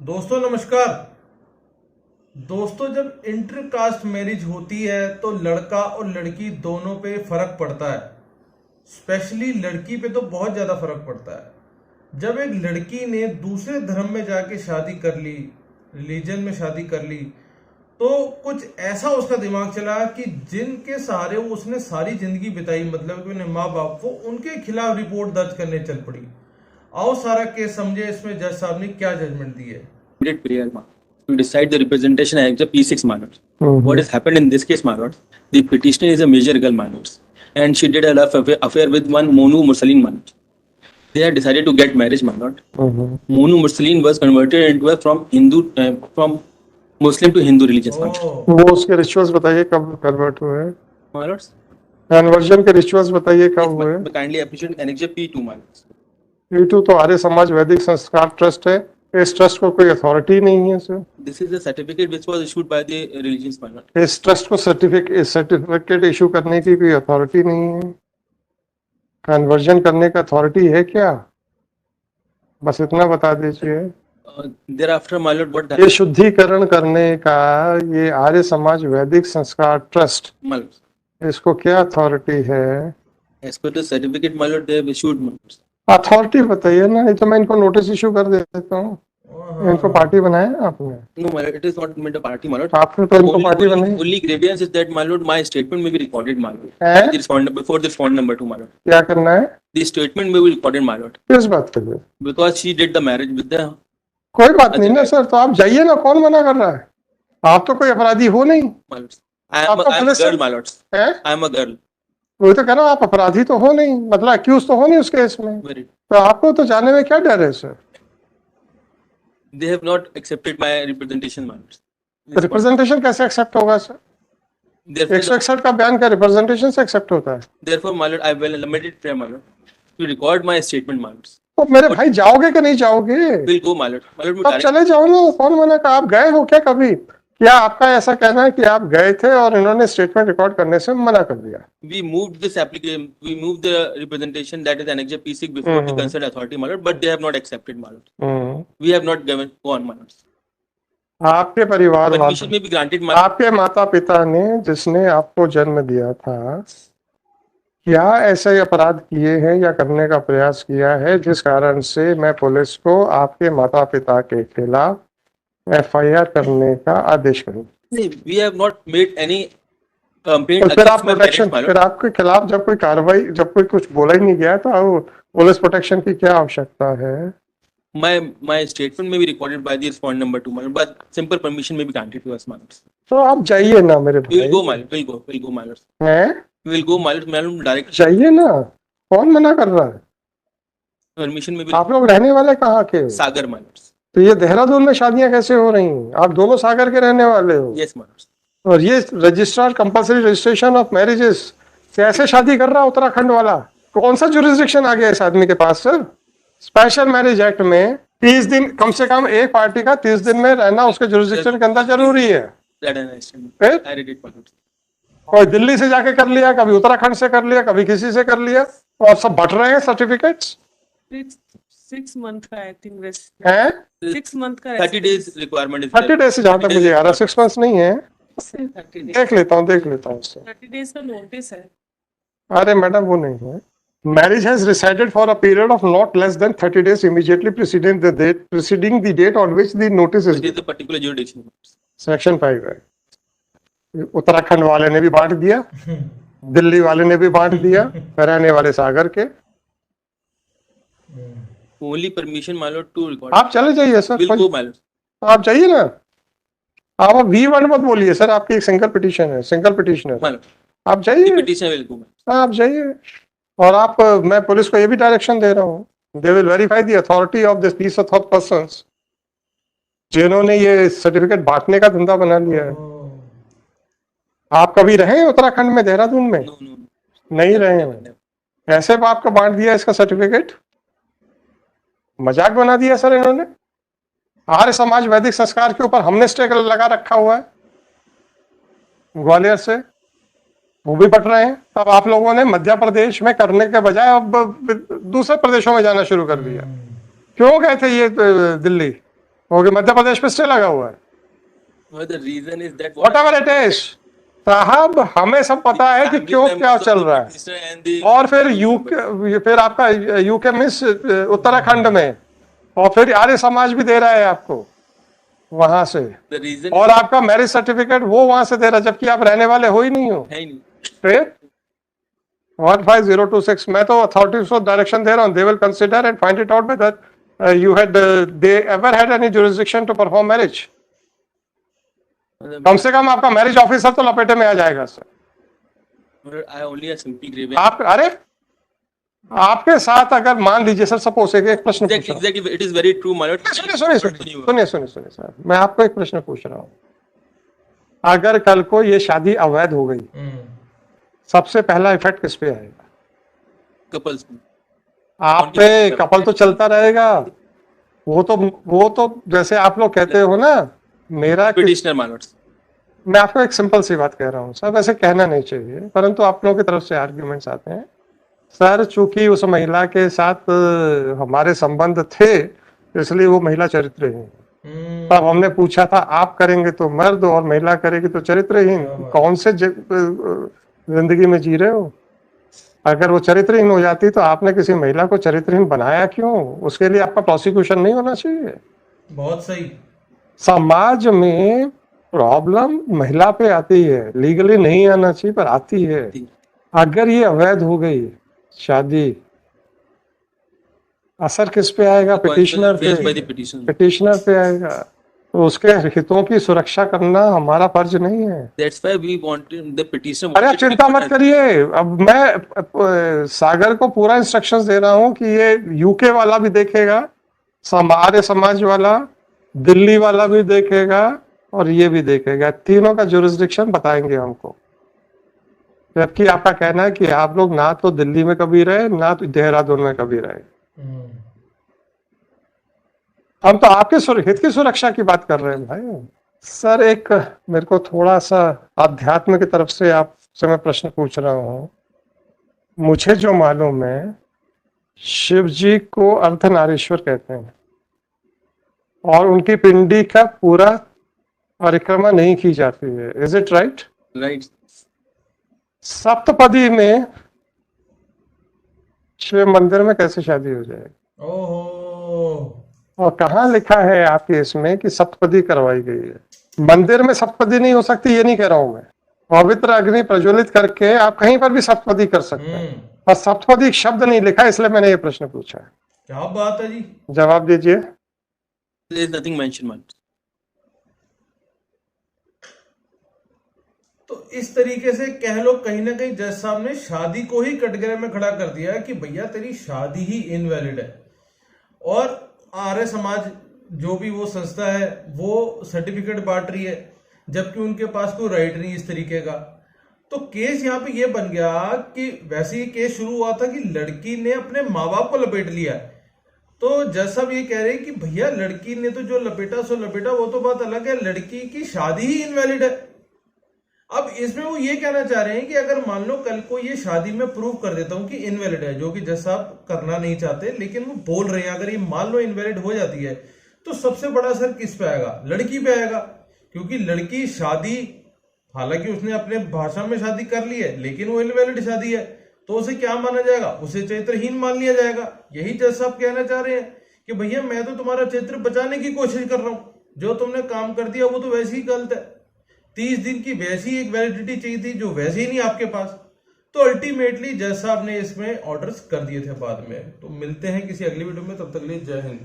दोस्तों नमस्कार। दोस्तों, जब इंटर कास्ट मैरिज होती है तो लड़का और लड़की दोनों पे फर्क पड़ता है। स्पेशली लड़की पे तो बहुत ज्यादा फर्क पड़ता है। जब एक लड़की ने दूसरे धर्म में जाके शादी कर ली, रिलीजन में शादी कर ली, तो कुछ ऐसा उसका दिमाग चला कि जिनके सहारे वो उसने सारी जिंदगी बिताई, मतलब कि उन्हें माँ बाप, वो उनके खिलाफ रिपोर्ट दर्ज करने चल पड़ी। आओ सारा केस समझे, इसमें जज साहब ने क्या जजमेंट दी है। Prayer to decide the representation as a P6 minors. What has happened in this case, minors? The petitioner is a major girl minors, and she did a love affair with one Monu Mursaleen minors. They had decided to get marriage minors. Monu Mursaleen was converted into a from Muslim to Hindu religious minors. वो उसके rituals बताइए कब convert हुए हैं। Minors, conversion के rituals बताइए कब हुए। kindly appreciate Annexure P2 minors. P2 तो आर्य समाज वैदिक संस्कार ट्रस्ट है। इस ट्रस्ट को कोई अथॉरिटी नहीं है sir. This is a certificate which was issued by the religious minors. इस ट्रस्ट को सर्टिफिकेट इशू करने की कोई अथॉरिटी नहीं है। कन्वर्जन करने का अथॉरिटी है क्या? बस इतना बता दीजिए। Thereafter, my lord, what ये शुद्धिकरण करने का ये आर्य समाज वैदिक संस्कार ट्रस्ट, minors? इसको क्या अथॉरिटी है? As per the certificate, my lord, they have issued minors. Authority बताइए ना, नहीं तो मैं इनको नोटिस इशू कर देता हूँ। इनको पार्टी बनाया आपने? No, my lord, it is not meant a party, my lord. आपने तो इनको पार्टी बनाई। Only grievance is that, my lord, my statement may be recorded, my lord. हैं? The respond before the respond number 2, my lord. क्या करना है? The statement may be recorded, my lord, किस बात के लिए? because she did the marriage with the. कोई बात नहीं ना सर, तो आप जाइए ना, कौन मना कर रहा है? आप तो कोई अपराधी हो नहीं। My lord, I am आपका a police girl, my lord. है? I am a girl. वही तो कह रहा हूँ, आप अपराधी तो हो नहीं, मतलब अक्यूज तो हो नहीं उस केस में, Very. तो आपको तो जाने में क्या डर है sir? They have not accepted my representation, my lord. Representation कैसे एक्सेप्ट होगा सर? Therefore, 161 का बयान का रिप्रेजेंटेशन से एक्सेप्ट होता है? therefore, my lord, I will limit it prayer, my lord, to record my statement, my lord. तो मेरे भाई जाओगे कि नहीं जाओगे? Will go, my lord. My lord, आप चले जाओ ना, कौन मना कर? आप गए हो क्या कभी? क्या आपका ऐसा कहना है कि आप गए थे और इन्होंने स्टेटमेंट रिकॉर्ड करने से मना कर दिया? we moved this application, we moved the representation that is Annexure P6 before the concerned authority, my lord, but they have not accepted, my lord. We have not given gone, my lord. आपके परिवार वाले, Permission may be granted, my lord. आपके माता पिता ने जिसने आपको जन्म दिया था, क्या ऐसे अपराध किए हैं या करने का प्रयास किया है जिस कारण से मैं पुलिस को आपके माता पिता के खिलाफ FIR करने का आदेश करूं? We have not made any complaint तो फिर आप against my protection, parents, my फिर lord. आपके खिलाफ जब कोई कार्रवाई, जब कोई कुछ बोला ही नहीं गया, तो अब पुलिस प्रोटेक्शन की क्या आवश्यकता है? My statement may be recorded by the respond number 2, my lord, but simple permission may be granted to us, my lord. तो आप जाइए ना मेरे We will भाई। go, my lord. We'll go, my lord. हैं? We will go, my lord. My lord, direct जाइए ना, कौन मना कर रहा है? permission may be आप लोग रहने वाले कहाँ के हो? Sagar, my lord. तो ये देहरादून में शादियां कैसे हो रही हैं? आप दोनों सागर के रहने वाले हो। Yes, my lord. और ये registrar compulsory registration of marriages कैसे शादी कर रहा है उत्तराखंड वाला? कौन सा जुरिस्डिक्शन आ गया इस आदमी के पास सर? स्पेशल मैरिज एक्ट में 30 दिन, कम से कम एक पार्टी का 30 दिन में रहना उसके जुरिस्डिक्शन के अंदर जरूरी है। That I understand. फिर I read it, my lord. कोई दिल्ली से जाके कर लिया, कभी उत्तराखंड से कर लिया, कभी किसी से कर लिया, और सब बट रहे हैं सर्टिफिकेट्स। 6 month का आई थिंक रेस्ट हैं? 6 month का 30 days requirement is 30 डेज से जहां तक मुझे आ रहा, 6 मंथ्स नहीं है। 30 देख लेता हूँ उससे। days का नोटिस है। अरे मैडम वो नहीं है। Marriage has resided for a period of not less than 30 days immediately preceding the date on which the notice it is. is a particular jurisdiction. Section 5 है। उत्तराखंड वाले ने भी बांट दिया, दिल्ली वाले ने भी बांट दिया, रहने वाले सागर के। Only permission, my lord, to record. आप चले जाइए sir, Will go, my lord. आप जाइए ना। आप अब वी वर्ड मत बोलिए सर, आपकी एक सिंगल पिटीशन है, सिंगल पिटीशनर। My lord. आप The जाइए, petition will go, my lord. आप जाइए। और आप, मैं पुलिस को ये भी डायरेक्शन दे रहा हूँ, they will verify the authority of these of persons जिन्होंने ये सर्टिफिकेट बांटने का धंधा बना लिया है। आप कभी रहे हैं उत्तराखंड में, देहरादून में? No, no. नहीं रहे हैं। ऐसे में आपको बांट दिया इसका सर्टिफिकेट? मजाक बना दिया सर इन्होंने। आर्य समाज वैदिक संस्कार के ऊपर हमने स्टे लगा रखा हुआ है ग्वालियर से, वो भी बट रहे हैं। तब आप लोगों ने मध्य प्रदेश में करने के बजाय अब दूसरे प्रदेशों में जाना शुरू कर दिया। क्यों गए थे ये दिल्ली? ओके, मध्य प्रदेश पे स्टे लगा हुआ है, Well, the reason is that what ever it is. साहब हमें सब पता है कि क्यों क्या चल रहा है। और फिर यूके, फिर आपका यूके मिस उत्तराखंड में, और फिर आर्य समाज भी दे रहा है आपको वहां से, The reason और आपका मैरिज सर्टिफिकेट वो वहां से दे रहा है, जबकि आप रहने वाले हो ही नहीं हो। है ही नहीं। फिर 15026, मैं तो अथॉरिटीज को डायरेक्शन दे रहा हूँ, they will consider and find it out whether you had they ever had any jurisdiction to perform marriage. कम से कम आपका मैरिज ऑफिसर तो लपेटे में आ जाएगा sir. I only a simple grievance. आप, अरे आपके साथ अगर मान लीजिए सर, सपोज एक प्रश्न पूछ रहा हूं। Exactly, it is very true, my lord. सुनिए सर, मैं आपको एक प्रश्न पूछ रहा हूँ। अगर कल को ये शादी अवैध हो गई, सबसे पहला इफेक्ट किस पे आएगा? Couples. आप पे। कपल तो चलता रहेगा, वो तो जैसे आप लोग कहते हो ना, मेरा Petitioner, my lords. मैं आपको एक सिंपल सी बात कह रहा हूँ सर, वैसे कहना नहीं चाहिए, परंतु आप लोगों की तरफ से आर्ग्यूमेंट्स आते हैं सर, चूंकि उस महिला के साथ हमारे संबंध थे, इसलिए वो महिला चरित्रहीन। तब हमने पूछा था आप करेंगे तो मर्द और महिला करेगी तो चरित्रहीन, कौन से जिंदगी में जी रहे हो? अगर वो चरित्रहीन हो जाती तो आपने किसी महिला को चरित्रहीन बनाया क्यों? उसके लिए आपका प्रोसिक्यूशन नहीं होना चाहिए। बहुत सही। समाज में प्रॉब्लम महिला पे आती है, लीगली नहीं आना चाहिए पर आती है। अगर ये अवैध हो गई शादी, असर किस पे आएगा? पिटिशनर पे, पिटिशनर पे आएगा। तो उसके हितों की सुरक्षा करना हमारा फर्ज नहीं है। That's why we wanted the petitioner. अरे आप चिंता मत करिए, अब मैं सागर को पूरा इंस्ट्रक्शंस दे रहा हूँ कि ये यूके वाला भी देखेगा, आर्य समाज वाला, दिल्ली वाला भी देखेगा और ये भी देखेगा, तीनों का जुरिस्डिक्शन बताएंगे हमको। जबकि आपका कहना है कि आप लोग ना तो दिल्ली में कभी रहे, ना तो देहरादून में कभी रहे। हम तो आपके हित की सुरक्षा की बात कर रहे हैं भाई। सर एक मेरे को थोड़ा सा अध्यात्म की तरफ से आपसे मैं प्रश्न पूछ रहा हूँ। मुझे जो मालूम है, शिव जी को अर्धनारीश्वर कहते हैं और उनकी पिंडी का पूरा परिक्रमा नहीं की जाती है। Is it right? Right. Saptapadi में शिव मंदिर में कैसे शादी हो जाएगी? ओहो, और कहाँ लिखा है आपके इसमें कि सप्तपदी करवाई गई है? मंदिर में सप्तपदी नहीं हो सकती, ये नहीं कह रहा हूं मैं। पवित्र अग्नि प्रज्वलित करके आप कहीं पर भी सप्तपदी कर सकते हैं, पर सप्तपदी शब्द नहीं लिखा, इसलिए मैंने ये प्रश्न पूछा है। क्या बात है जी। जवाब दीजिए। There is nothing mentioned, my lords. तो इस तरीके से कह लो, कहीं ना कहीं जज साहब ने शादी को ही कटघरे में खड़ा कर दिया है कि भैया तेरी शादी ही इनवैलिड है, और आर्य समाज जो भी वो संस्था है वो सर्टिफिकेट बांट रही है, जबकि उनके पास कोई राइट नहीं इस तरीके का। तो केस यहाँ पे ये बन गया कि वैसे ही केस शुरू हुआ था कि लड़की ने अपने माँ बाप को लपेट लिया है। तो जज साहब ये कह रहे हैं कि भैया लड़की ने तो जो लपेटा सो लपेटा, वो तो बात अलग है, लड़की की शादी ही इनवैलिड है। अब इसमें वो ये कहना चाह रहे हैं कि अगर मान लो कल को ये शादी में प्रूव कर देता हूं कि इनवैलिड है, जो कि जज साहब करना नहीं चाहते, लेकिन वो बोल रहे हैं अगर ये मान लो इनवैलिड हो जाती है तो सबसे बड़ा असर किस पे आएगा? लड़की पे आएगा, क्योंकि लड़की शादी, हालांकि उसने अपने भाषा में शादी कर ली है, लेकिन वो इनवैलिड शादी है, तो उसे क्या माना जाएगा? उसे चरित्रहीन मान लिया जाएगा। यही जज साहब कहना चाह रहे हैं कि भैया मैं तो तुम्हारा चरित्र बचाने की कोशिश कर रहा हूं, जो तुमने काम कर दिया वो तो वैसे ही गलत है। 30 दिन की वैसी एक वैलिडिटी चाहिए थी जो वैसे ही नहीं आपके पास। तो अल्टीमेटली जज साहब ने इसमें ऑर्डर्स कर दिए थे बाद में। तो मिलते हैं किसी अगली वीडियो में, तब तक के लिए जय हिंद।